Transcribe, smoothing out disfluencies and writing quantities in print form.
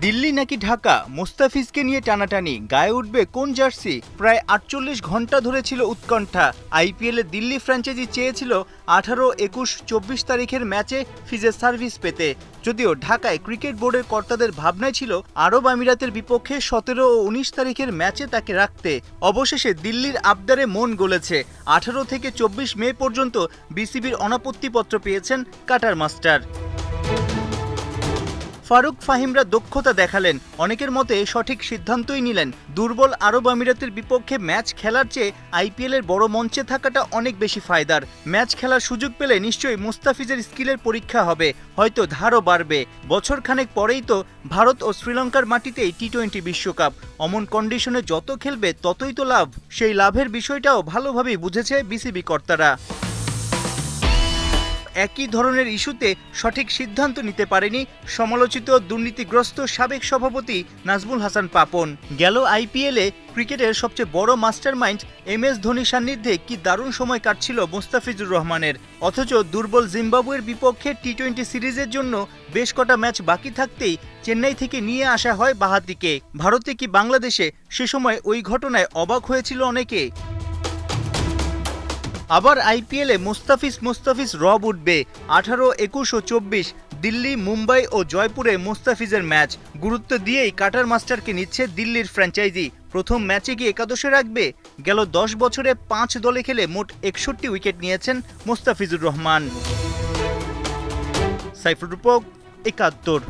দিল্লি নাকি ঢাকা, মুস্তাফিজকে নিয়ে টানাটানি, গায়ে উঠবে কোন জার্সি? প্রায় ৪৮ ঘন্টা ধরে ছিল উৎকণ্ঠা। আইপিএলে দিল্লি ফ্র্যাঞ্চাইজি চেয়েছিল ১৮, ২১, ২৪ তারিখের ম্যাচে ফিজের সার্ভিস পেতে। যদিও ঢাকায় ক্রিকেট বোর্ডের কর্তাদের ভাবনায় ছিল আরব আমিরাতের বিপক্ষে ১৭ ও ১৯ তারিখের ম্যাচে তাকে রাখতে। অবশেষে দিল্লির আবদারে মন গলেছে। ১৮ থেকে ২৪ মে পর্যন্ত বিসিবির অনাপত্তিপত্র পেয়েছেন কাটার মাস্টার। ফারুক ফাহিমরা দক্ষতা দেখালেন, অনেকের মতে সঠিক সিদ্ধান্তই নিলেন। দুর্বল আরব আমিরাতের বিপক্ষে ম্যাচ খেলার চেয়ে আইপিএলের বড় মঞ্চে থাকাটা অনেক বেশি ফায়দার। ম্যাচ খেলার সুযোগ পেলে নিশ্চয়ই মুস্তাফিজের স্কিলের পরীক্ষা হবে, হয়তো ধারও বাড়বে। বছর খানেক পরেই তো ভারত ও শ্রীলঙ্কার মাটিতেই টি-20 বিশ্বকাপ। অমন কন্ডিশনে যত খেলবে ততই তো লাভ। সেই লাভের বিষয়টাও ভালোভাবেই বুঝেছে বিসিবি কর্তারা। একই ধরনের ইস্যুতে সঠিক সিদ্ধান্ত নিতে পারেনি সমালোচিত দুর্নীতিগ্রস্ত সাবেক সভাপতি নাজমুল হাসান পাপন। গেল আইপিএলে ক্রিকেটের সবচেয়ে বড় মাস্টারমাইন্ড MS ধোনির সান্নিধ্যে কি দারুণ সময় কাটছিল মুস্তাফিজুর রহমানের। অথচ দুর্বল জিম্বাবুয়ের বিপক্ষে টি-20 সিরিজের জন্য বেশ কটা ম্যাচ বাকি থাকতেই চেন্নাই থেকে নিয়ে আসা হয় বাঁহাতিকে। ভারতে কি বাংলাদেশে সে সময় ওই ঘটনায় অবাক হয়েছিল অনেকে। আবার আইপিএলে মুস্তাফিজ রব উঠবে। ১৮, ২১ ও ২৪ দিল্লি, মুম্বাই ও জয়পুরে মুস্তাফিজের ম্যাচ। গুরুত্ব দিয়েই কাটার মাস্টারকে নিচ্ছে দিল্লির ফ্র্যাঞ্চাইজি। প্রথম ম্যাচে কি একাদশে রাখবে? গেল ১০ বছরে ৫ দলে খেলে মোট ৬১ উইকেট নিয়েছেন মুস্তাফিজুর রহমান। সাইফুর রূপক, ৭১।